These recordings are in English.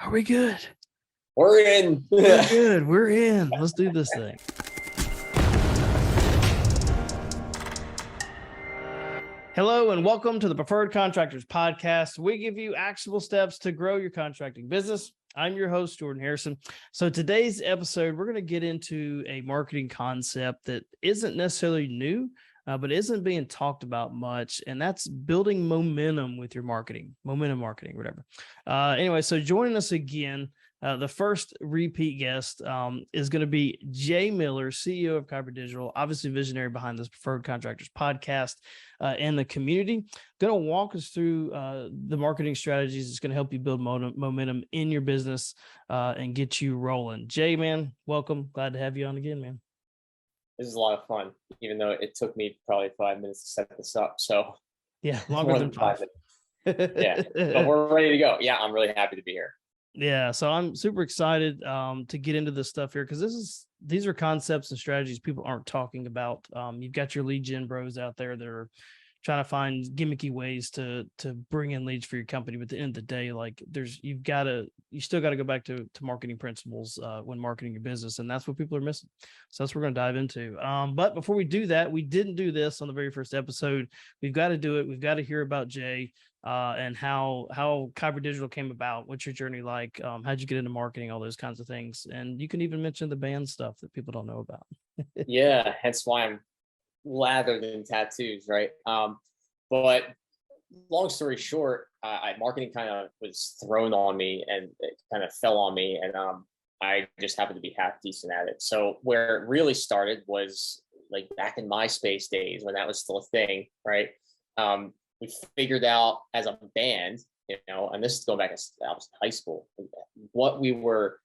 Are we good? We're in. We're good. We're in. Let's do this thing. Hello and welcome to the Preferred Contractors podcast. We give you actionable steps to grow your contracting business. I'm your host, Jordan Harrison. So today's episode, we're going to get into a marketing concept that isn't necessarily new, but isn't being talked about much. And that's building momentum with your marketing, momentum marketing, whatever. Anyway, so joining us again, the first repeat guest is going to be Jay Miller, CEO of Kyber Digital, obviously visionary behind this Preferred Contractors podcast and the community. Going to walk us through the marketing strategies. It's going to help you build momentum in your business and get you rolling. Jay, man, welcome. Glad to have you on again, man. This is a lot of fun, even though it took me probably 5 minutes to set this up. So yeah, longer than 5 minutes. Yeah, but we're ready to go. Yeah, I'm really happy to be here. Yeah, so I'm super excited to get into this stuff here because these are concepts and strategies people aren't talking about. You've got your lead gen bros out there that are trying to find gimmicky ways to bring in leads for your company, but at the end of the day, like you still got to go back to marketing principles when marketing your business, and that's what people are missing. So that's what we're going to dive into. But before we do that, we didn't do this on the very first episode. We've got to do it. We've got to hear about Jay. And how Kyber Digital came about. What's your journey like? How'd you get into marketing? All those kinds of things. And you can even mention the band stuff that people don't know about. Yeah, hence why I'm lathered in tattoos, right? But long story short, marketing kind of was thrown on me, and it kind of fell on me, and I just happened to be half decent at it. So where it really started was like back in MySpace days when that was still a thing, right? We figured out as a band, and this is going back to I was in high school, what we were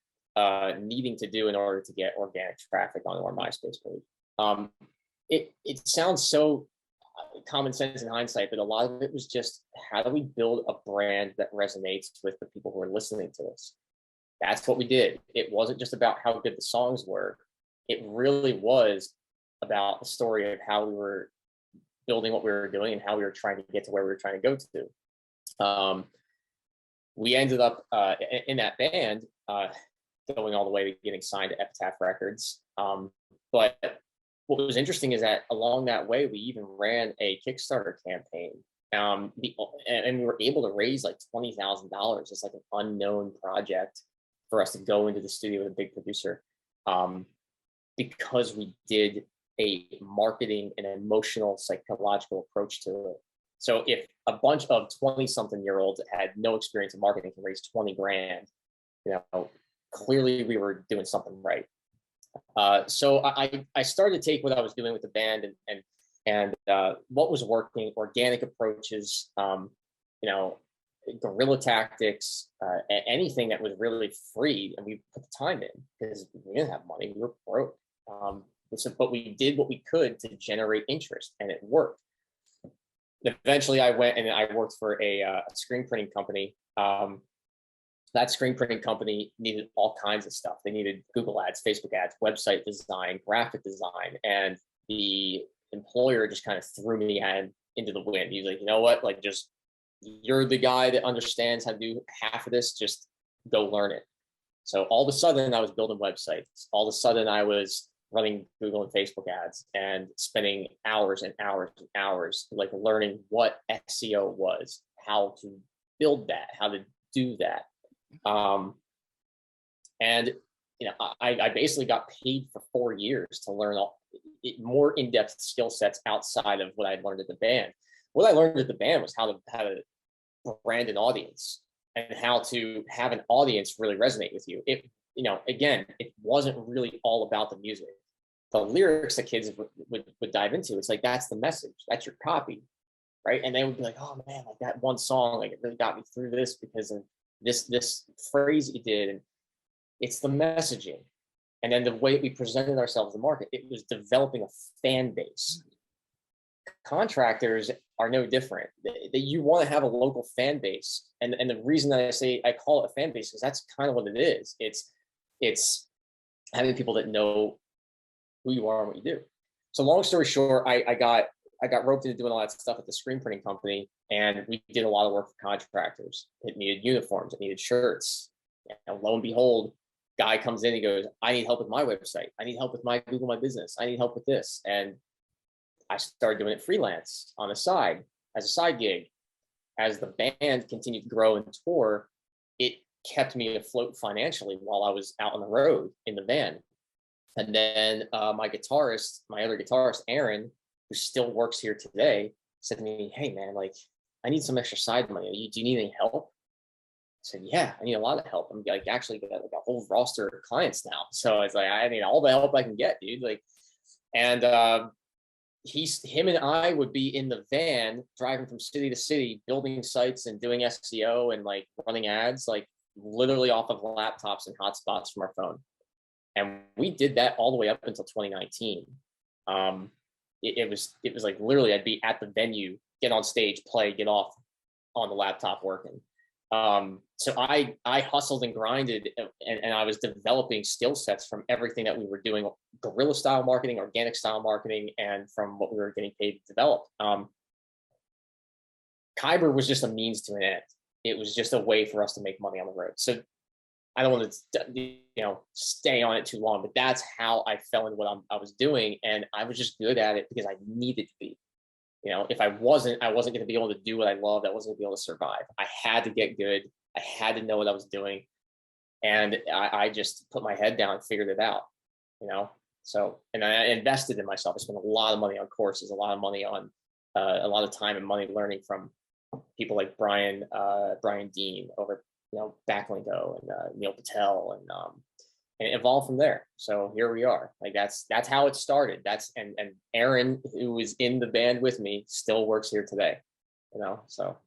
needing to do in order to get organic traffic on our MySpace page. It sounds so common sense in hindsight, but a lot of it was just, how do we build a brand that resonates with the people who are listening to us? That's what we did. It wasn't just about how good the songs were. It really was about the story of how we were building what we were doing and how we were trying to get to where we were trying to go to. We ended up in that band going all the way to getting signed to Epitaph Records. But what was interesting is that along that way, we even ran a Kickstarter campaign. And we were able to raise like $20,000 as like an unknown project for us to go into the studio with a big producer, because we did a marketing and emotional psychological approach to it. So if a bunch of 20-something-year-olds that had no experience in marketing can raise 20 grand, clearly we were doing something right. So I started to take what I was doing with the band and what was working, organic approaches, guerrilla tactics, anything that was really free, and we put the time in because we didn't have money, we were broke. But we did what we could to generate interest, and it worked. Eventually, I went and I worked for a screen printing company. That screen printing company needed all kinds of stuff. They needed Google ads, Facebook ads, website design, graphic design, and the employer just kind of threw me into the wind. He was like, you know what? Like, just, you're the guy that understands how to do half of this. Just go learn it. So all of a sudden, I was building websites. All of a sudden, I was running Google and Facebook ads and spending hours and hours and hours like learning what SEO was, how to build that, how to do that. And I basically got paid for 4 years to learn more in-depth skill sets outside of what I'd learned at the band. What I learned at the band was how to brand an audience and how to have an audience really resonate with you. Again, it wasn't really all about the music. The lyrics that kids would dive into, it's like, that's the message, that's your copy, right? And they would be like, oh man, like that one song, like it really got me through this because of this phrase you did. And it's the messaging. And then the way we presented ourselves in the market, it was developing a fan base. Contractors are no different. You want to have a local fan base. And the reason that I call it a fan base is that's kind of what it is. It's having people that know who you are and what you do. So long story short, I got roped into doing all that stuff at the screen printing company, and we did a lot of work for contractors. It needed uniforms, it needed shirts, And lo and behold, guy comes in, he goes, I need help with my website. I need help with my Google My Business. I need help with this. And I started doing it freelance on the side as a side gig. As the band continued to grow and tour, it kept me afloat financially while I was out on the road in the van. And then my other guitarist, Aaron, who still works here today, said to me, hey man, like I need some extra side money. Do you need any help? I said, yeah, I need a lot of help. I'm like actually got like a whole roster of clients now. So it's like, I need all the help I can get, dude. Like, and him and I would be in the van driving from city to city, building sites and doing SEO and like running ads, like literally off of laptops and hotspots from our phone. And we did that all the way up until 2019. It was like literally I'd be at the venue, get on stage, play, get off on the laptop working. So I hustled and grinded, and I was developing skill sets from everything that we were doing, guerrilla style marketing, organic style marketing, and from what we were getting paid to develop. Kyber was just a means to an end. It was just a way for us to make money on the road. So I don't want to, stay on it too long, but that's how I fell into what I was doing. And I was just good at it because I needed to be. If I wasn't going to be able to do what I loved. I wasn't going to be able to survive. I had to get good. I had to know what I was doing. And I just put my head down and figured it out, So, and I invested in myself. I spent a lot of money on courses, a lot of money on a lot of time and money learning from people like Brian Dean over, Backlinko and Neil Patel and it evolved from there. So here we are. Like that's how it started. And Aaron, who was in the band with me, still works here today. So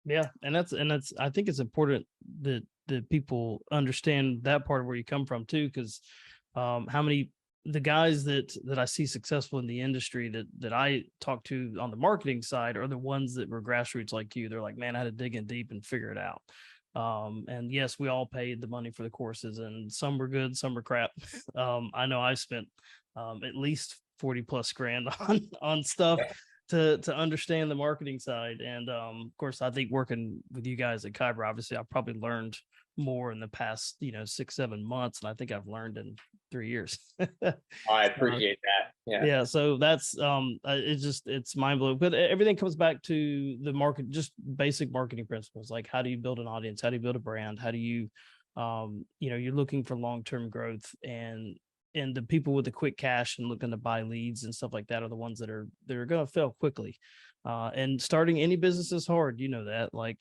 yeah, and that's I think it's important that people understand that part of where you come from too, because how many the guys that I see successful in the industry that I talk to on the marketing side are the ones that were grassroots like you. They're like, man, I had to dig in deep and figure it out. And yes, we all paid the money for the courses, and some were good, some were crap. I know I spent at least 40 plus grand on stuff to understand the marketing side. And of course, I think working with you guys at Kyber, obviously I probably learned more in the past 6-7 months, and I think I've learned in 3 years. I appreciate that. Yeah, so that's it's mind blowing, but everything comes back to the market, just basic marketing principles. Like, how do you build an audience? How do you build a brand? How do you you're looking for long-term growth, and the people with the quick cash and looking to buy leads and stuff like that are the ones that are going to fail quickly. And starting any business is hard, that. Like,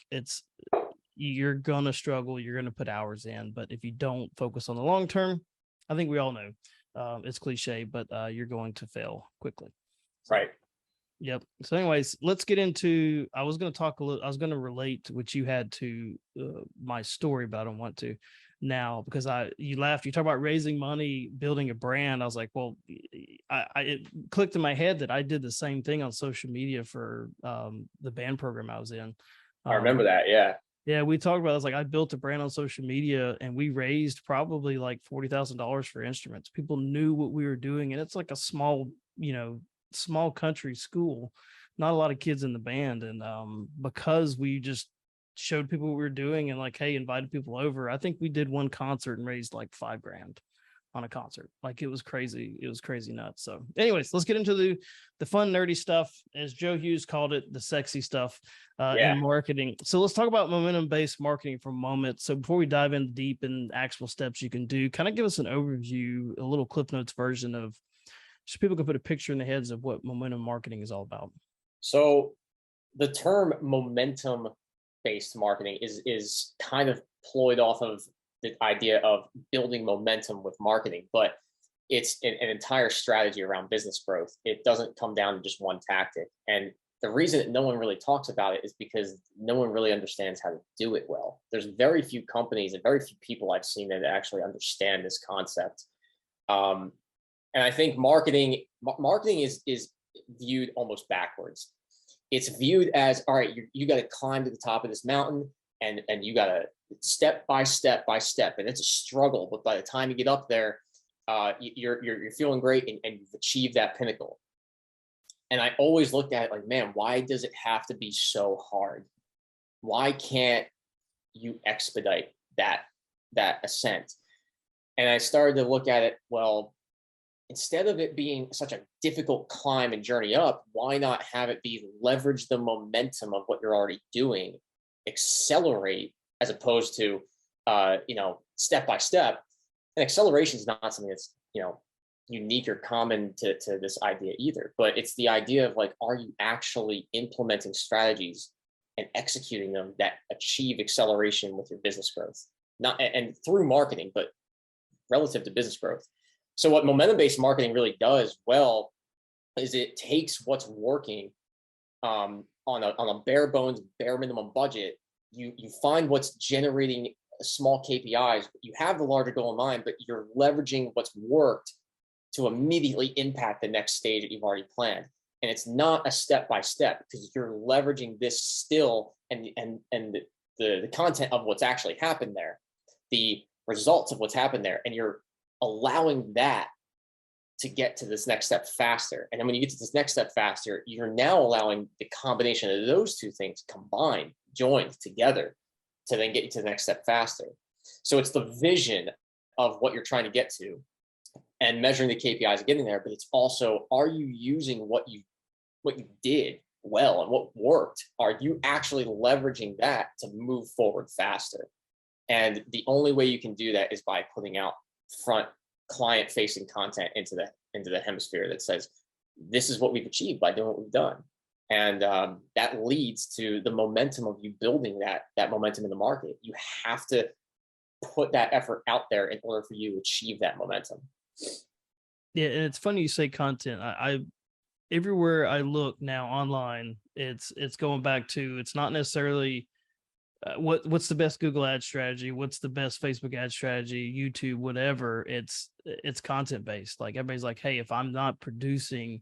you're going to struggle, you're going to put hours in, but if you don't focus on the long term, I think we all know it's cliche, but you're going to fail quickly. So, right. Yep. So anyways, let's get into, I was going to relate what you had to my story, but I don't want to now because you laughed, you talk about raising money, building a brand. I was like, well, it clicked in my head that I did the same thing on social media for the band program I was in. I remember that. Yeah. Yeah, we talked about it. I was like, I built a brand on social media and we raised probably like $40,000 for instruments. People knew what we were doing. And it's like a small country school, not a lot of kids in the band. And because we just showed people what we were doing and like, hey, invited people over, I think we did one concert and raised like $5,000 on a concert. Like, it was crazy. It was crazy nuts. So anyways, let's get into the fun, nerdy stuff, as Joe Hughes called it, the sexy stuff in marketing. So let's talk about momentum-based marketing for a moment. So before we dive in deep and actual steps you can do, kind of give us an overview, a little Cliff Notes version of, so people can put a picture in their heads of what momentum marketing is all about. So the term momentum-based marketing is kind of ployed off of the idea of building momentum with marketing, but it's an entire strategy around business growth. It doesn't come down to just one tactic. And the reason that no one really talks about it is because no one really understands how to do it well. There's very few companies and very few people I've seen that actually understand this concept. And I think marketing is viewed almost backwards. It's viewed as, all right, you got to climb to the top of this mountain, and you got to step by step, and it's a struggle. But by the time you get up there, you're feeling great and you've achieved that pinnacle. And I always looked at it like, man, why does it have to be so hard? Why can't you expedite that that ascent. And I started to look at it, well, instead of it being such a difficult climb and journey up, why not have it be leverage the momentum of what you're already doing, accelerate as opposed to, step by step. And acceleration is not something that's, unique or common to this idea either, but it's the idea of like, are you actually implementing strategies and executing them that achieve acceleration with your business growth, not and through marketing, but relative to business growth. So what momentum-based marketing really does well is it takes what's working on a bare bones, bare minimum budget. You find what's generating small KPIs. You have the larger goal in mind, but you're leveraging what's worked to immediately impact the next stage that you've already planned. And it's not a step by step because you're leveraging this still and the content of what's actually happened there, the results of what's happened there, and you're allowing that to get to this next step faster. And then when you get to this next step faster, you're now allowing the combination of those two things combined, joined together to then get you to the next step faster. So it's the vision of what you're trying to get to and measuring the KPIs and getting there, but it's also, are you using what you did well and what worked? Are you actually leveraging that to move forward faster? And the only way you can do that is by putting out front client facing content into the hemisphere that says, this is what we've achieved by doing what we've done. And that leads to the momentum of you building that momentum in the market. You have to put that effort out there in order for you to achieve that momentum. Yeah, and it's funny you say content. I everywhere I look now online, it's going back to, it's not necessarily what's the best Google ad strategy, what's the best Facebook ad strategy, YouTube, whatever. It's content based. Like everybody's like, hey, if I'm not producing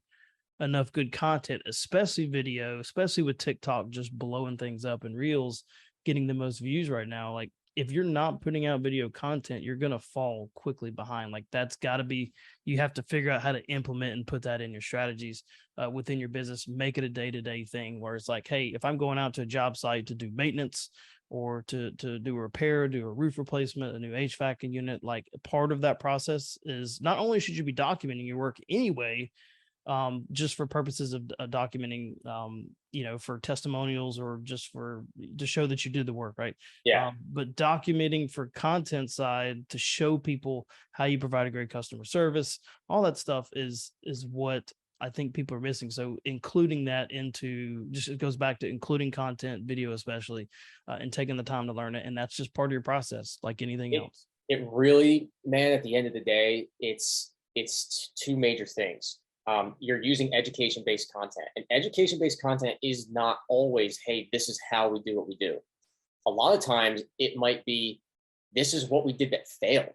enough good content, especially video, especially with TikTok just blowing things up and Reels getting the most views right now, like if you're not putting out video content, you're going to fall quickly behind. Like that's got to be, you have to figure out how to implement and put that in your strategies within your business, make it a day-to-day thing where it's like, hey, if I'm going out to a job site to do maintenance or to do a repair, do a roof replacement, a new HVAC unit, like part of that process is not only should you be documenting your work anyway, just for purposes of documenting, for testimonials or just to show that you did the work, right? Yeah. But documenting for content side to show people how you provide a great customer service, all that stuff is what I think people are missing. So including that into it goes back to including content, video especially, and taking the time to learn it. And that's just part of your process, like anything else. It really, man, at the end of the day, it's two major things. You're using education-based content, and education-based content is not always, hey, this is how we do what we do. A lot of times it might be, this is what we did that failed.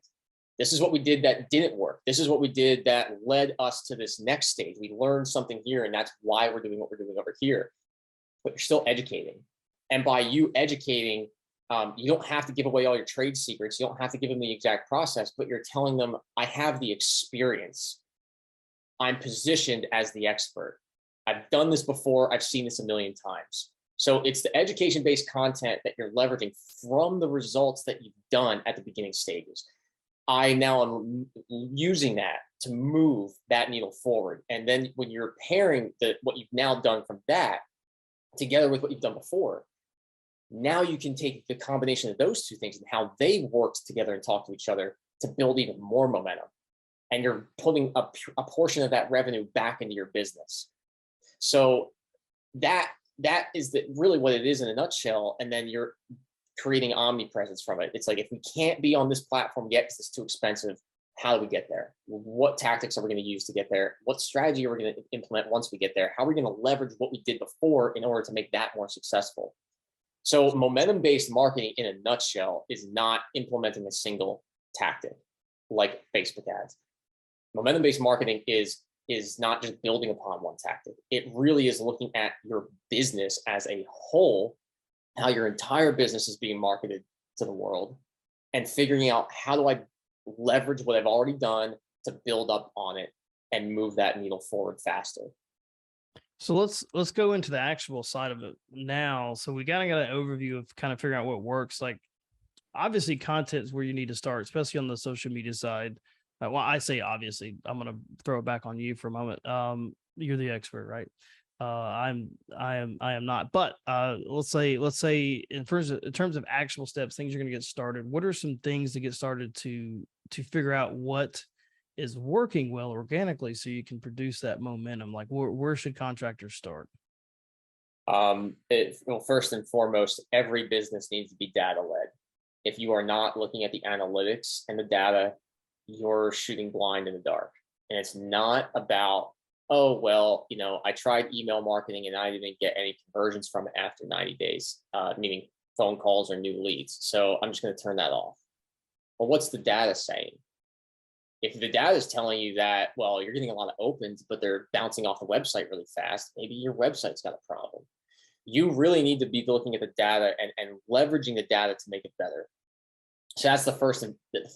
This is what we did that didn't work. This is what we did that led us to this next stage. We learned something here, and that's why we're doing what we're doing over here. But you're still educating. And by you educating, you don't have to give away all your trade secrets. You don't have to give them the exact process, but you're telling them, I have the experience. I'm positioned as the expert. I've done this before. I've seen this a million times. So it's the education-based content that you're leveraging from the results that you've done at the beginning stages. I now am using that to move that needle forward. And then when you're pairing what you've now done from that together with what you've done before, now you can take the combination of those two things and how they worked together and talk to each other to build even more momentum. And you're putting a portion of that revenue back into your business. So that is really what it is in a nutshell. And then you're creating omnipresence from it. It's like, if we can't be on this platform yet because it's too expensive, how do we get there? What tactics are we going to use to get there? What strategy are we going to implement once we get there? How are we going to leverage what we did before in order to make that more successful? So momentum-based marketing in a nutshell is not implementing a single tactic like Facebook ads. Momentum-based marketing is not just building upon one tactic. It really is looking at your business as a whole, how your entire business is being marketed to the world, and figuring out, how do I leverage what I've already done to build up on it and move that needle forward faster. So let's go into the actual side of it now. So we kind of got an overview of kind of figuring out what works. Like, obviously content is where you need to start, especially on the social media side. Well, I say obviously. I'm going to throw it back on you for a moment. You're the expert, right? I am not. But let's say in terms of actual steps, things you're going to get started. What are some things to get started to figure out what is working well organically, so you can produce that momentum? Like, where should contractors start? Well, first and foremost, every business needs to be data led. If you are not looking at the analytics and the data, you're shooting blind in the dark. And it's not about, oh, well, I tried email marketing and I didn't get any conversions from it after 90 days, meaning phone calls or new leads. So I'm just going to turn that off. Well, what's the data saying? If the data is telling you that, well, you're getting a lot of opens, but they're bouncing off the website really fast, maybe your website's got a problem. You really need to be looking at the data and leveraging the data to make it better. So that's the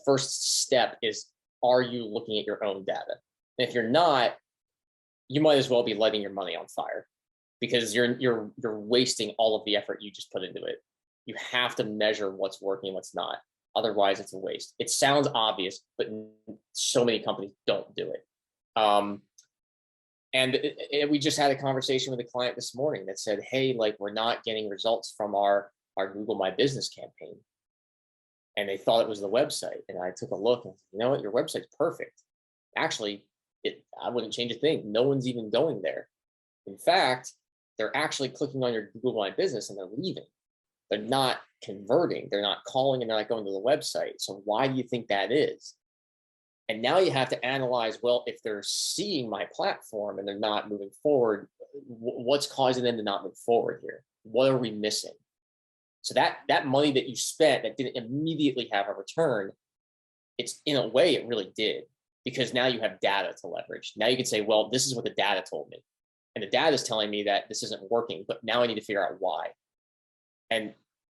first step is, are you looking at your own data? And if you're not, you might as well be lighting your money on fire, because you're wasting all of the effort you just put into it. You have to measure what's working and what's not. Otherwise, it's a waste. It sounds obvious, but so many companies don't do it. We just had a conversation with a client this morning that said, hey, like, we're not getting results from our Google My Business campaign. And they thought it was the website. And I took a look and said, you know what, your website's perfect. Actually, I wouldn't change a thing. No one's even going there. In fact, they're actually clicking on your Google My Business and they're leaving. They're not converting. They're not calling and they're not going to the website. So why do you think that is? And now you have to analyze, well, if they're seeing my platform and they're not moving forward, what's causing them to not move forward here? What are we missing? So that money that you spent that didn't immediately have a return, it's, in a way, it really did, because now you have data to leverage. Now you can say, well, this is what the data told me. And the data is telling me that this isn't working, but now I need to figure out why. And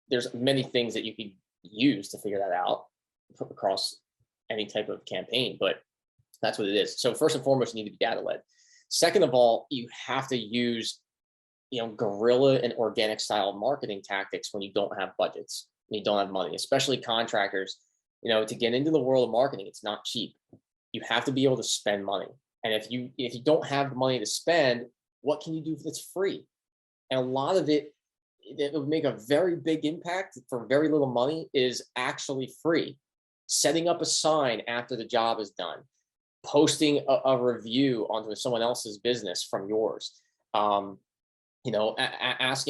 there's many things that you could use to figure that out across any type of campaign, but that's what it is. So first and foremost, you need to be data led. Second of all, you have to use, guerrilla and organic style marketing tactics when you don't have budgets, when you don't have money, especially contractors. To get into the world of marketing, it's not cheap. You have to be able to spend money. And if you don't have the money to spend, what can you do that's free? And a lot of it would make a very big impact for very little money is actually free. Setting up a sign after the job is done, posting a review onto someone else's business from yours, asking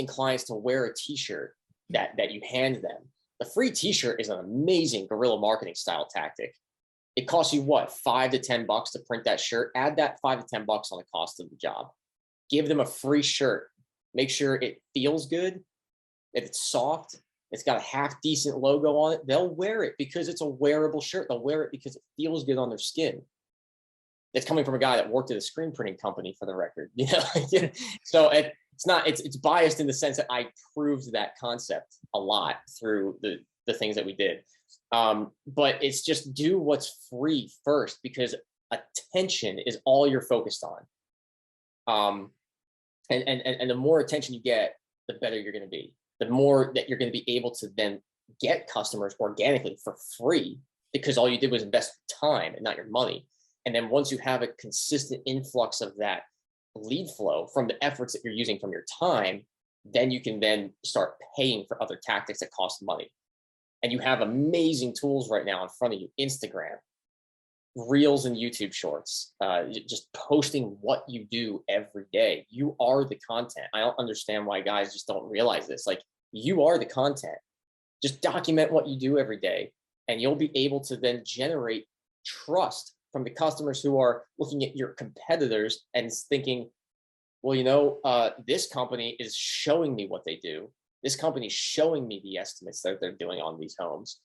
clients to wear a t-shirt that you hand them. The free t-shirt is an amazing guerrilla marketing style tactic. It costs you what, $5 to $10 to print that shirt? Add that $5 to $10 on the cost of the job. Give them a free shirt. Make sure it feels good. If it's soft, it's got a half decent logo on it, they'll wear it because it's a wearable shirt. They'll wear it because it feels good on their skin. It's coming from a guy that worked at a screen printing company, for the record. So it's biased in the sense that I proved that concept a lot through the things that we did. But it's just do what's free first, because attention is all you're focused on. And the more attention you get, the better you're going to be. The more that you're going to be able to then get customers organically for free, because all you did was invest time and not your money. And then once you have a consistent influx of that lead flow from the efforts that you're using from your time, then you can then start paying for other tactics that cost money. And you have amazing tools right now in front of you: Instagram, Reels, and YouTube Shorts. Just posting what you do every day. You are the content. I don't understand why guys just don't realize this. Like, you are the content. Just document what you do every day, and you'll be able to then generate trust from the customers who are looking at your competitors and thinking, well, this company is showing me what they do. This company is showing me the estimates that they're doing on these homes.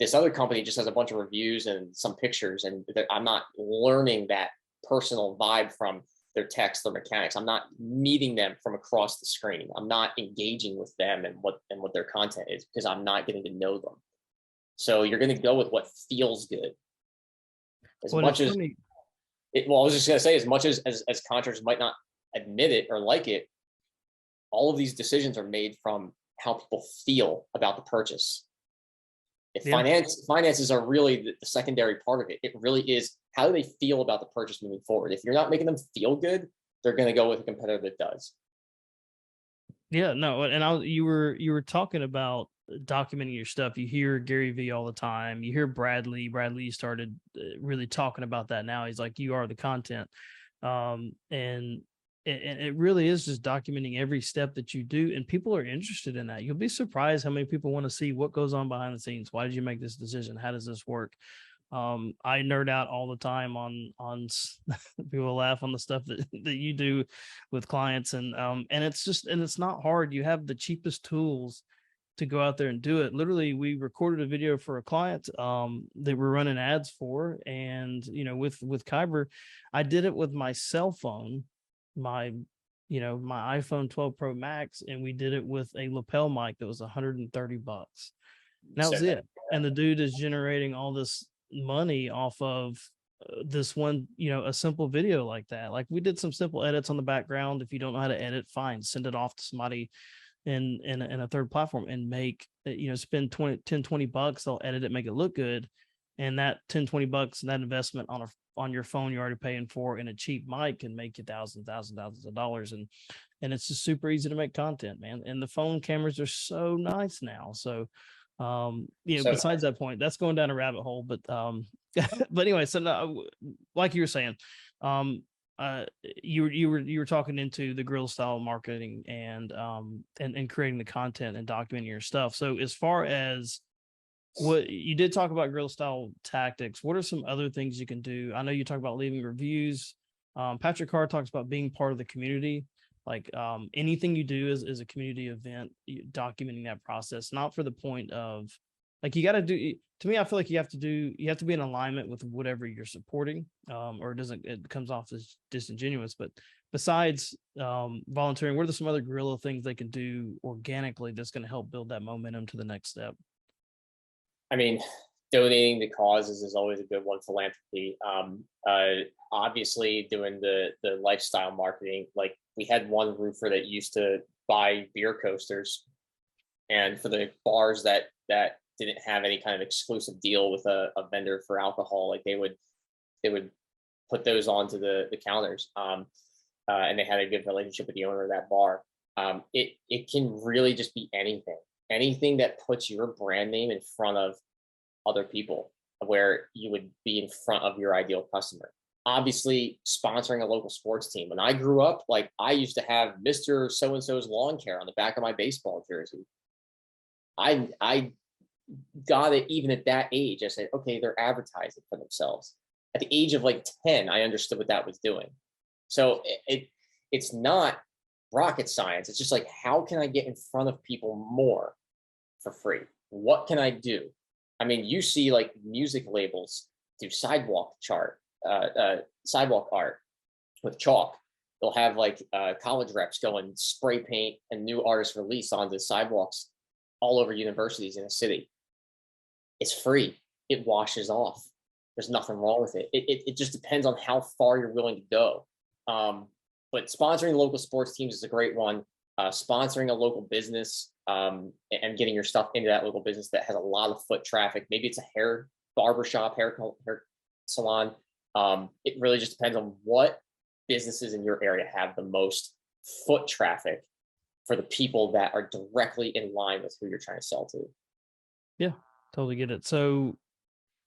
This other company just has a bunch of reviews and some pictures, and I'm not learning that personal vibe from their techs, their mechanics. I'm not meeting them from across the screen. I'm not engaging with them and what their content is, because I'm not getting to know them. So you're going to go with what feels good. I was just going to say, as much as contractors might not admit it or like it, all of these decisions are made from how people feel about the purchase. Finances are really the secondary part of it. It really is, how do they feel about the purchase moving forward? If you're not making them feel good, they're going to go with a competitor that does. Yeah, no, and you were talking about documenting your stuff. You hear Gary Vee all the time. You hear Bradley. Bradley started really talking about that now. He's like, you are the content, and it really is just documenting every step that you do, and people are interested in that. You'll be surprised how many people want to see what goes on behind the scenes. Why did you make this decision? How does this work? I nerd out all the time on people laugh on the stuff that you do with clients, and it's not hard. You have the cheapest tools to go out there and do it. Literally, we recorded a video for a client that we're running ads for, and with Kyber, I did it with my cell phone, my my iPhone 12 Pro Max, and we did it with a lapel mic that was $130. That was it. And the dude is generating all this money off of this one, a simple video like that. Like, we did some simple edits on the background. If you don't know how to edit, fine, send it off to somebody in a third platform and make, spend $10-20. They'll edit it, make it look good. And that $10-20 and that investment on your phone you're already paying for in a cheap mic can make you thousands of dollars. And it's just super easy to make content, man. And the phone cameras are so nice now. So besides that point, that's going down a rabbit hole, but but anyway, so no, like you were saying, you were talking into the Guerilla style marketing and creating the content and documenting your stuff. So as far as what you did talk about Guerilla style tactics, what are some other things you can do? I know you talk about leaving reviews. Patrick Carr talks about being part of the community. Like anything you do is a community event, documenting that process, not for the point of like, you got to do, to me, I feel like you have to be in alignment with whatever you're supporting, or it comes off as disingenuous. But besides volunteering, what are some other Guerilla things they can do organically that's going to help build that momentum to the next step? I mean, donating to causes is always a good one. Philanthropy. Obviously doing the lifestyle marketing. Like, we had one roofer that used to buy beer coasters, and for the bars that didn't have any kind of exclusive deal with a vendor for alcohol, like they would put those onto the counters. And they had a good relationship with the owner of that bar. It can really just be anything that puts your brand name in front of other people, where you would be in front of your ideal customer. Obviously, sponsoring a local sports team. When I grew up, like, I used to have Mr. So-and-so's lawn care on the back of my baseball jersey. I got it even at that age. I said, okay, they're advertising for themselves. At the age of like 10, I understood what that was doing. So it's not rocket science. It's just like, how can I get in front of people more for free? What can I do? I mean, you see like music labels do sidewalk art with chalk. They'll have like college reps go and spray paint a new artist release onto sidewalks all over universities in a city. It's free. It washes off. There's nothing wrong with it. It just depends on how far you're willing to go. But sponsoring local sports teams is a great one. Sponsoring a local business and getting your stuff into that local business that has a lot of foot traffic. Maybe it's a barbershop, hair salon. It really just depends on what businesses in your area have the most foot traffic for the people that are directly in line with who you're trying to sell to. Yeah, totally get it. So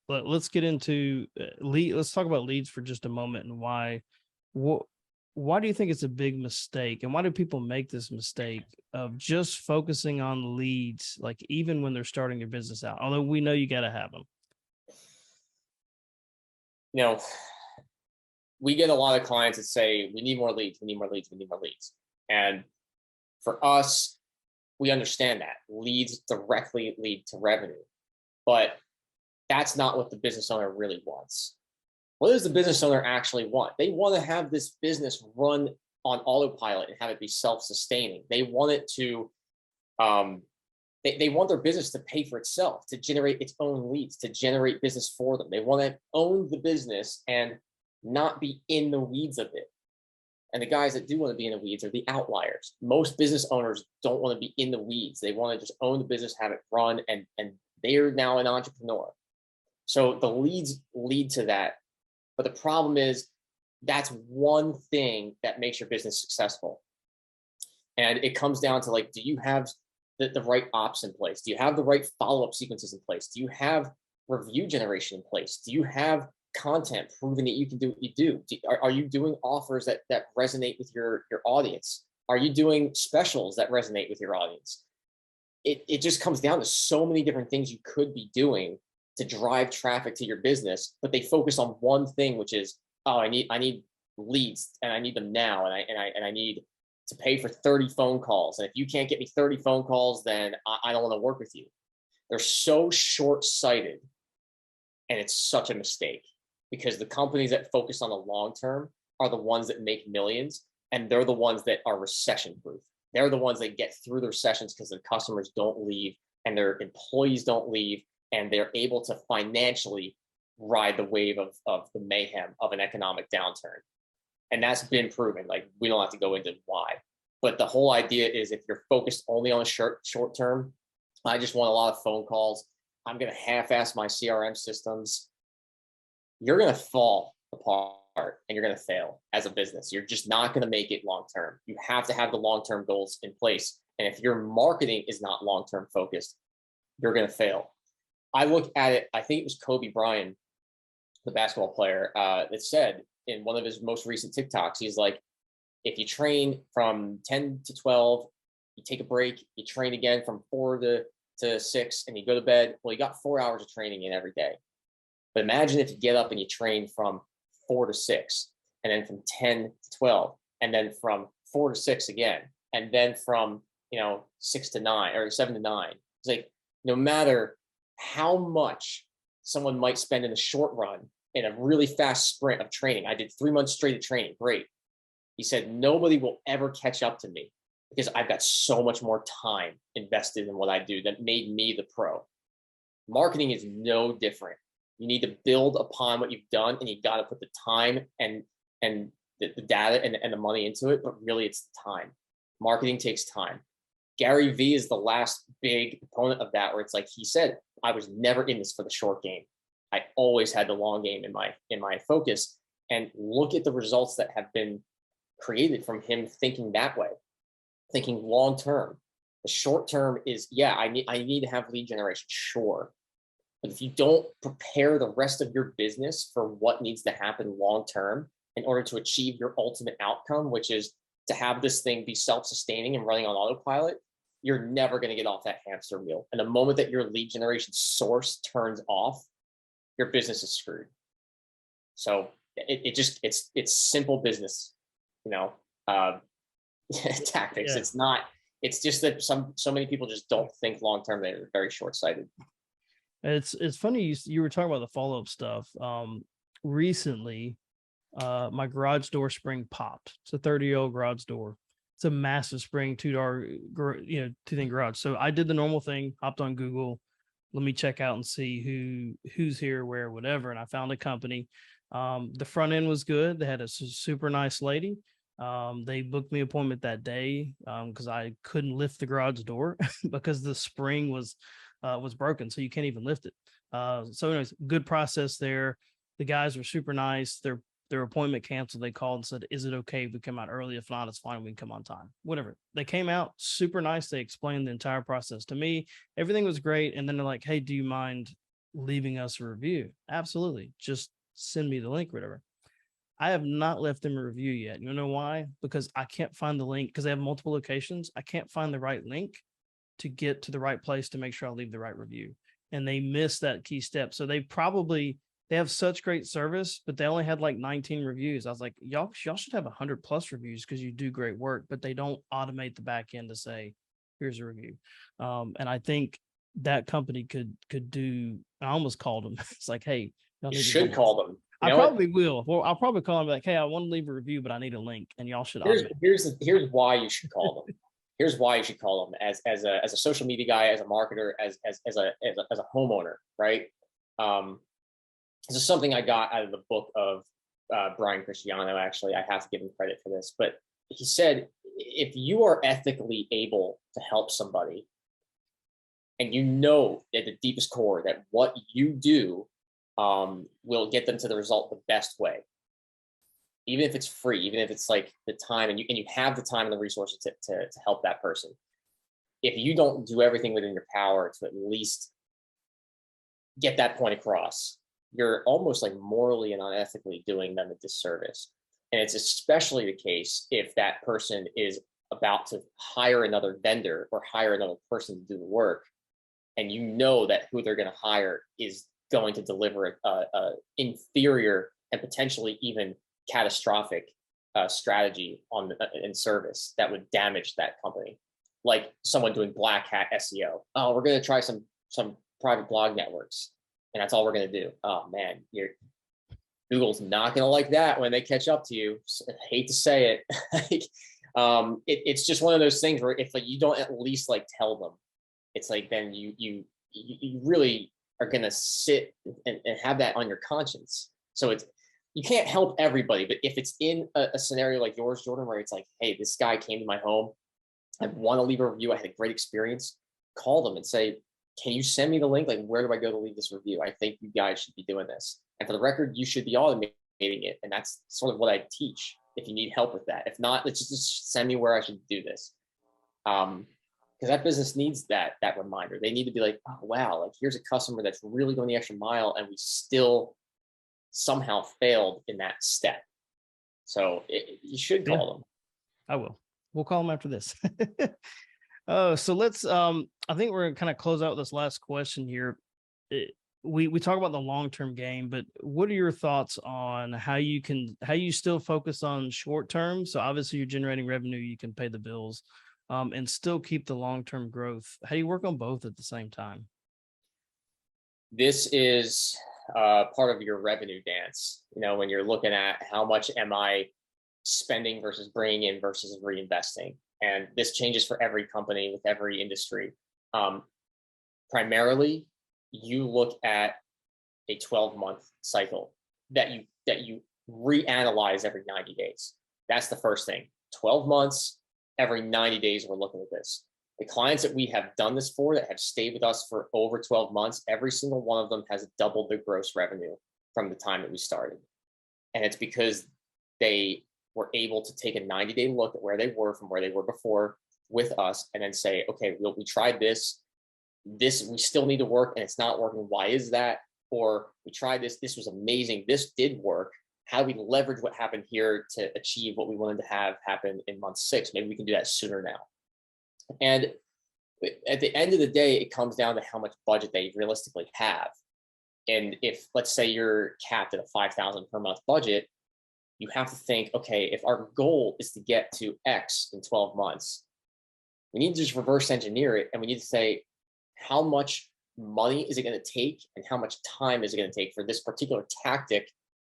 let's get into let's talk about leads for just a moment, and why do you think it's a big mistake, and why do people make this mistake of just focusing on leads, like even when they're starting their business out, although we know you got to have them? We get a lot of clients that say, we need more leads. And for us, we understand that leads directly lead to revenue, but that's not what the business owner really wants. What does the business owner actually want? They want to have this business run on autopilot and have it be self-sustaining. They want it to, they want their business to pay for itself, to generate its own leads, to generate business for them. They want to own the business and not be in the weeds of it. And the guys that do want to be in the weeds are the outliers. Most business owners don't want to be in the weeds. They want to just own the business, have it run, and They are now an entrepreneur. So the leads lead to that. But the problem is that's one thing that makes your business successful. And it comes down to like, do you have the right ops in place? Do you have the right follow-up sequences in place? Do you have review generation in place? Do you have content proving that you can do what you do? Are you doing offers that resonate with your audience? Are you doing specials that resonate with your audience? It just comes down to so many different things you could be doing to drive traffic to your business, but they focus on one thing, which is, oh, I need leads and I need them now, and I need to pay for 30 phone calls. And if you can't get me 30 phone calls, then I don't want to work with you. They're so short-sighted, and it's such a mistake, because the companies that focus on the long term are the ones that make millions, and they're the ones that are recession-proof. They're the ones that get through their recessions because their customers don't leave and their employees don't leave, and they're able to financially ride the wave of the mayhem of an economic downturn. And that's been proven. Like, we don't have to go into why, but the whole idea is, if you're focused only on the short term, I just want a lot of phone calls, I'm going to half-ass my CRM systems, you're going to fall apart and you're going to fail as a business. You're just not going to make it long term. You have to have the long-term goals in place. And if your marketing is not long-term focused, you're going to fail. I look at it, I think it was Kobe Bryant, the basketball player, that said in one of his most recent TikToks, he's like, if you train from 10 to 12, you take a break, you train again from 4 to 6, and you go to bed. Well, you got 4 hours of training in every day. But imagine if you get up and you train from 4 to 6, and then from 10 to 12, and then from 4 to 6 again, and then from 6 to 9 or 7 to 9. It's like, no matter how much someone might spend in the short run in a really fast sprint of training. I did 3 months straight of training. Great. He said, nobody will ever catch up to me because I've got so much more time invested in what I do that made me the pro. Marketing is no different. You need to build upon what you've done, and you got to put the time and the data and the money into it. But really, it's the time. Marketing takes time. Gary Vee is the last big proponent of that, where it's like, he said, I was never in this for the short game. I always had the long game in my focus. And look at the results that have been created from him thinking that way, thinking long term. The short term is, yeah, I need to have lead generation, sure. But if you don't prepare the rest of your business for what needs to happen long term in order to achieve your ultimate outcome, which is to have this thing be self-sustaining and running on autopilot, you're never going to get off that hamster wheel. And the moment that your lead generation source turns off, your business is screwed. So it's simple business, tactics. Yeah. It's just that so many people just don't think long term. They're very short-sighted. It's funny you were talking about the follow-up stuff. Recently, my garage door spring popped. It's a 30-year-old garage door. It's a massive spring, two-thing garage. So I did the normal thing, hopped on Google, let me check out and see who's here, where, whatever. And I found a company. The front end was good. They had a super nice lady. They booked me an appointment that day because I couldn't lift the garage door because the spring was broken, so you can't even lift it. So anyways, good process there. The guys were super nice. Their appointment canceled. They called and said, is it okay if we come out early? If not, it's fine. We can come on time. Whatever. They came out super nice. They explained the entire process to me. Everything was great. And then they're like, hey, do you mind leaving us a review? Absolutely. Just send me the link, whatever. I have not left them a review yet. You know why? Because I can't find the link, because they have multiple locations. I can't find the right link to get to the right place to make sure I leave the right review. And they missed that key step. So they have such great service, but they only had like 19 reviews. I was like, y'all should have 100+ reviews because you do great work, but they don't automate the back end to say, here's a review. And I think that company could do, I almost called them. It's like, hey, you should call them. I probably will. Well, I'll probably call them like, hey, I want to leave a review, but I need a link, and y'all should. Here's why you should call them. Here's why you should call them as a social media guy, as a marketer, as a homeowner, right? This is something I got out of the book of Brian Cristiano. Actually, I have to give him credit for this, but he said, if you are ethically able to help somebody, and you know at the deepest core that what you do will get them to the result the best way, even if it's free, even if it's like the time, and you have the time and the resources to help that person. If you don't do everything within your power to at least get that point across, you're almost like morally and unethically doing them a disservice. And it's especially the case if that person is about to hire another vendor or hire another person to do the work, and you know that who they're going to hire is going to deliver a inferior and potentially even catastrophic strategy on in service that would damage that company, like someone doing black hat SEO. Oh, we're going to try some private blog networks, and that's all we're going to do. Oh man, Google's not going to like that when they catch up to you. I hate to say it. It's just one of those things where if like you don't at least like tell them, it's like then you really are going to sit and have that on your conscience. So you can't help everybody, but if it's in a scenario like yours, Jordan, where it's like, hey, this guy came to my home, I want to leave a review, I had a great experience, call them and say, can you send me the link? Like, where do I go to leave this review? I think you guys should be doing this. And for the record, you should be automating it. And that's sort of what I teach if you need help with that. If not, let's just send me where I should do this. Because that business needs that reminder. They need to be like, oh, wow, like here's a customer that's really going the extra mile, and we still somehow failed in that step. So you should call them. I will. We'll call them after this. So let's, I think we're going to kind of close out this last question here. We talk about the long-term game, but what are your thoughts on how you still focus on short term? So obviously you're generating revenue, you can pay the bills, and still keep the long-term growth. How do you work on both at the same time? This is part of your revenue dance. When you're looking at how much am I spending versus bringing in versus reinvesting. And this changes for every company with every industry. Primarily, you look at a 12-month cycle that you reanalyze every 90 days. That's the first thing. 12 months, every 90 days, we're looking at this. The clients that we have done this for, that have stayed with us for over 12 months, every single one of them has doubled their gross revenue from the time that we started. And it's because they were able to take a 90-day look at where they were from where they were before with us, and then say, okay, we tried this, we still need to work and it's not working. Why is that? Or we tried this was amazing, this did work. How do we leverage what happened here to achieve what we wanted to have happen in month 6? Maybe we can do that sooner now. And at the end of the day, it comes down to how much budget they realistically have. And if, let's say, you're capped at a $5,000 per month budget, you have to think, okay, if our goal is to get to X in 12 months, we need to just reverse engineer it. And we need to say, how much money is it going to take and how much time is it going to take for this particular tactic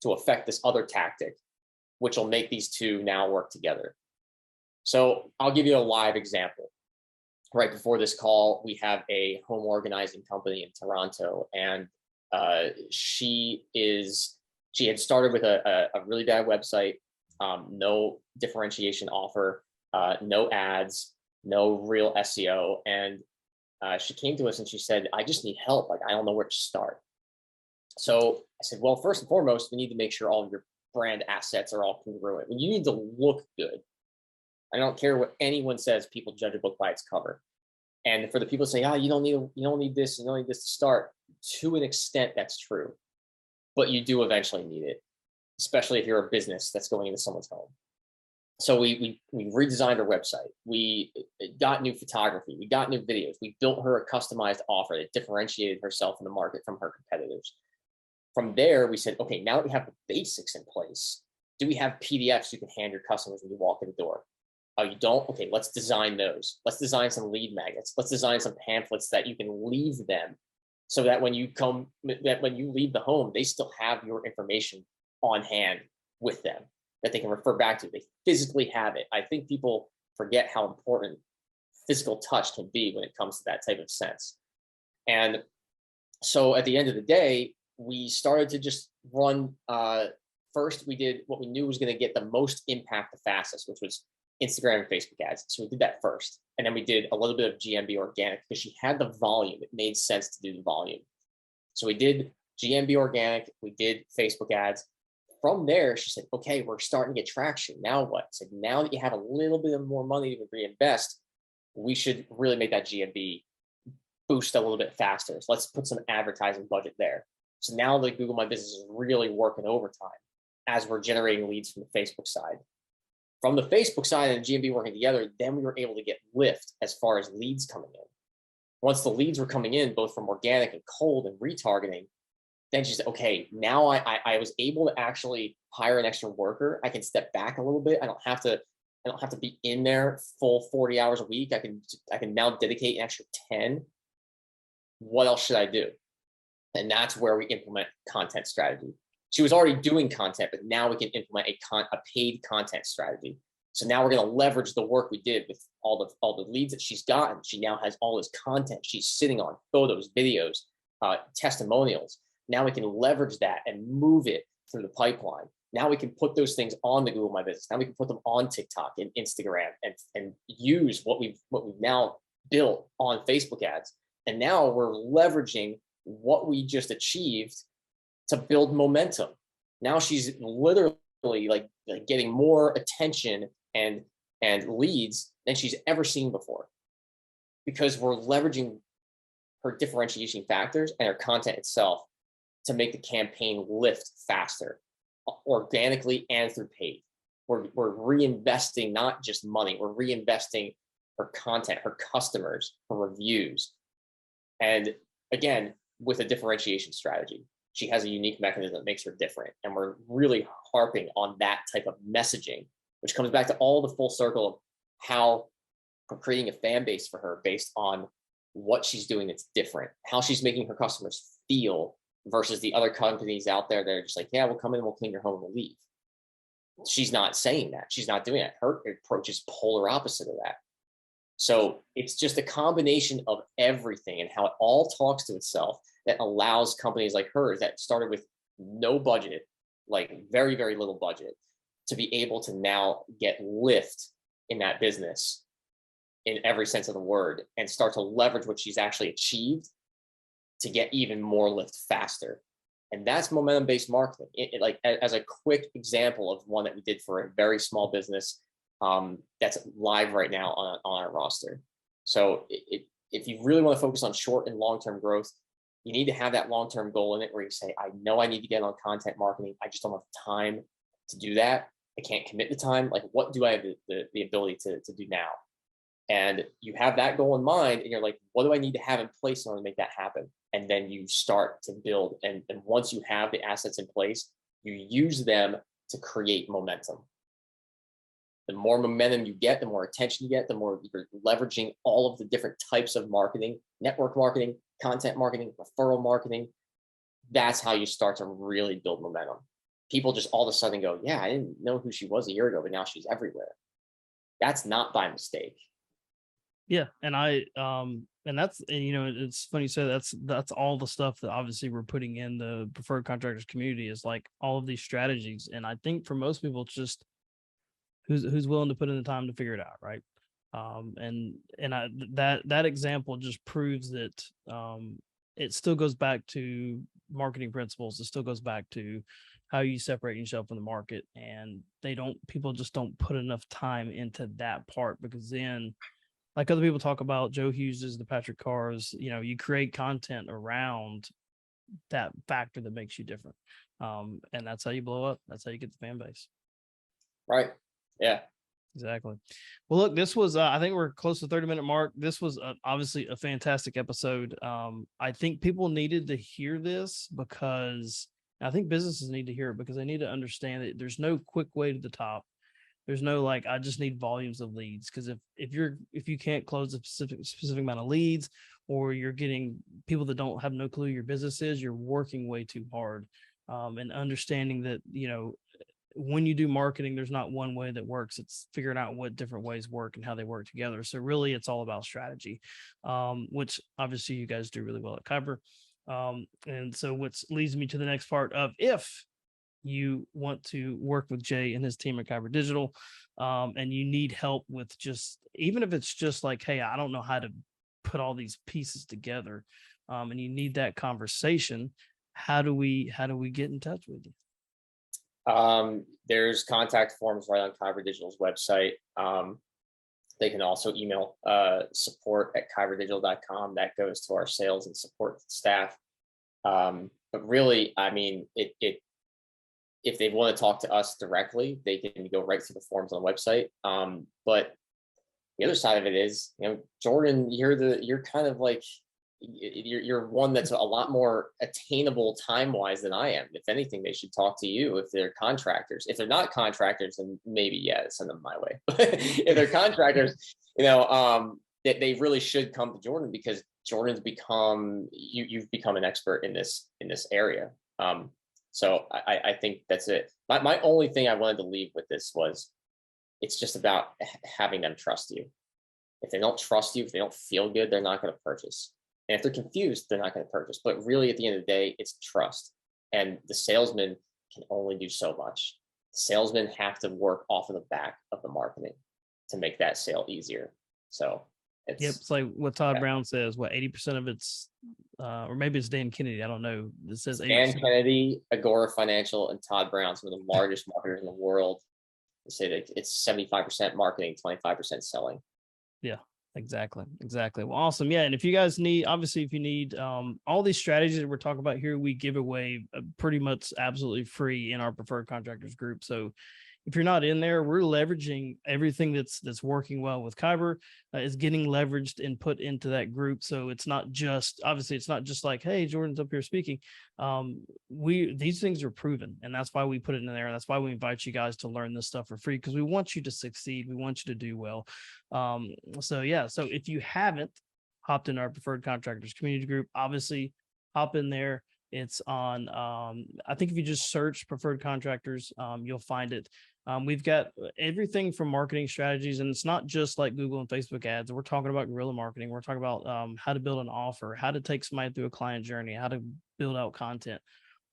to affect this other tactic, which will make these two now work together. So I'll give you a live example. Right before this call, we have a home organizing company in Toronto, and she had started with a really bad website, no differentiation offer, no ads, no real SEO. And she came to us and she said, I just need help. Like, I don't know where to start. So I said, well, first and foremost, we need to make sure all of your brand assets are all congruent. You need to look good. I don't care what anyone says, people judge a book by its cover. And for the people saying, you don't need this to start, to an extent, that's true. But you do eventually need it, especially if you're a business that's going into someone's home. So we redesigned our website. We got new photography. We got new videos. We built her a customized offer that differentiated herself in the market from her competitors. From there, we said, okay, now that we have the basics in place, do we have PDFs you can hand your customers when you walk in the door? Oh, you don't? Okay, let's design those. Let's design some lead magnets. Let's design some pamphlets that you can leave them, so that when you leave the home, they still have your information on hand with them that they can refer back to. They physically have it. I think people forget how important physical touch can be when it comes to that type of sense. And so at the end of the day, we started to just run, first we did what we knew was going to get the most impact the fastest, which was Instagram and Facebook ads. So we did that first. And then we did a little bit of GMB organic because she had the volume. It made sense to do the volume. So we did GMB organic, we did Facebook ads. From there, she said, okay, we're starting to get traction. Now what? So now that you have a little bit of more money to reinvest, we should really make that GMB boost a little bit faster. So let's put some advertising budget there. So now the Google My Business is really working overtime as we're generating leads from the Facebook side. From the Facebook side and GMB working together, then we were able to get lift as far as leads coming in. Once the leads were coming in, both from organic and cold and retargeting, then she said, okay, now I was able to actually hire an extra worker. I can step back a little bit. I don't have to be in there full 40 hours a week. I can now dedicate an extra 10. What else should I do? And that's where we implement content strategy. She was already doing content, but now we can implement a paid content strategy. So now we're going to leverage the work we did with all the leads that she's gotten. She now has all this content she's sitting on, photos, videos, testimonials. Now we can leverage that and move it through the pipeline. Now we can put those things on the Google My Business. Now we can put them on TikTok and Instagram and use what we've now built on Facebook ads. And now we're leveraging what we just achieved to build momentum. Now she's literally like getting more attention and leads than she's ever seen before, because we're leveraging her differentiation factors and her content itself to make the campaign lift faster, organically and through paid. We're reinvesting not just money, we're reinvesting her content, her customers, her reviews. And again, with a differentiation strategy, she has a unique mechanism that makes her different. And we're really harping on that type of messaging, which comes back to all the full circle of how we're creating a fan base for her based on what she's doing that's different, how she's making her customers feel versus the other companies out there that are just like, yeah, we'll come in, we'll clean your home, and we'll leave. She's not saying that. She's not doing that. Her approach is polar opposite of that. So it's just a combination of everything and how it all talks to itself that allows companies like hers that started with no budget, like very, very little budget, to be able to now get lift in that business in every sense of the word and start to leverage what she's actually achieved to get even more lift faster. And that's momentum-based marketing. Like as a quick example of one that we did for a very small business that's live right now on our roster. So if you really want to focus on short and long-term growth, you need to have that long-term goal in it where you say, I know I need to get on content marketing. I just don't have time to do that. I can't commit the time. Like, what do I have the ability to do now? And you have that goal in mind and you're like, what do I need to have in place in order to make that happen? And then you start to build. And once you have the assets in place, you use them to create momentum. The more momentum you get, the more attention you get, the more you're leveraging all of the different types of marketing, network marketing, content marketing, referral marketing. That's how you start to really build momentum. People just all of a sudden go, yeah, I didn't know who she was a year ago, but now she's everywhere. That's not by mistake. Yeah. And that's, you know, it's funny you say that's all the stuff that obviously we're putting in the preferred contractors community is like all of these strategies. And I think for most people, it's just who's willing to put in the time to figure it out. Right. That example just proves that it still goes back to marketing principles. It still goes back to how you separate yourself from the market. And people just don't put enough time into that part, because then, like other people talk about, Joe Hughes, the Patrick Carrs, you know, you create content around that factor that makes you different. And that's how you blow up. That's how you get the fan base. Right. Yeah. Exactly. Well, look, this was, I think we're close to the 30-minute mark. This was obviously a fantastic episode. I think people needed to hear this because I think businesses need to hear it because they need to understand that there's no quick way to the top. There's no like, I just need volumes of leads. Because if you can't close a specific amount of leads, or you're getting people that don't have no clue your business is, you're working way too hard. And understanding that, you know, when you do marketing, there's not one way that works. It's figuring out what different ways work and how they work together. So really it's all about strategy, which obviously you guys do really well at Kyber. And so which leads me to the next part of, if you want to work with Jay and his team at Kyber Digital, and you need help with just, even if it's just like, hey, I don't know how to put all these pieces together, and you need that conversation, how do we get in touch with you? There's contact forms right on Kyber Digital's website. They can also email support@kyberdigital.com. That goes to our sales and support staff. But really, I mean, if they want to talk to us directly, they can go right through the forms on the website. But the other side of it is, Jordan, you're kind of like, you're one that's a lot more attainable time-wise than I am. If anything, they should talk to you if they're contractors. If they're not contractors, then maybe, yeah, send them my way. If they're contractors, they really should come to Jordan, because Jordan's you've become an expert in this area. So I think that's it. My only thing I wanted to leave with this was, it's just about having them trust you. If they don't trust you, if they don't feel good, they're not going to purchase. And if they're confused, they're not going to purchase. But really, at the end of the day, it's trust. And the salesman can only do so much. Salesmen have to work off of the back of the marketing to make that sale easier. So it's like what Todd Brown says, what 80% of it's, or maybe it's Dan Kennedy, I don't know. It says 80%. Dan Kennedy, Agora Financial, and Todd Brown, some of the largest marketers in the world, they say that it's 75% marketing, 25% selling. Yeah. Exactly. Well, awesome. Yeah. And if you guys need, obviously, if you need all these strategies that we're talking about here, we give away pretty much absolutely free in our preferred contractors group. So if you're not in there, we're leveraging everything that's working well with Kyber, is getting leveraged and put into that group. So it's not just, obviously, it's not just like, hey, Jordan's up here speaking. These things are proven, and that's why we put it in there. And that's why we invite you guys to learn this stuff for free, because we want you to succeed. We want you to do well. So if you haven't hopped in our preferred contractors community group, obviously hop in there. It's on, I think if you just search preferred contractors, you'll find it. We've got everything from marketing strategies, and it's not just like Google and Facebook ads. We're talking about guerrilla marketing. We're talking about how to build an offer, how to take somebody through a client journey, how to build out content.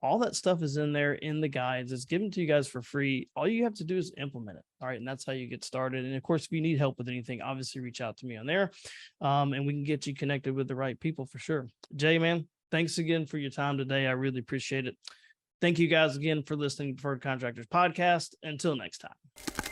All that stuff is in there in the guides. It's given to you guys for free. All you have to do is implement it. All right. And that's how you get started. And of course, if you need help with anything, obviously reach out to me on there, and we can get you connected with the right people for sure. Jay, man, thanks again for your time today. I really appreciate it. Thank you guys again for listening to Preferred Contractors Podcast. Until next time.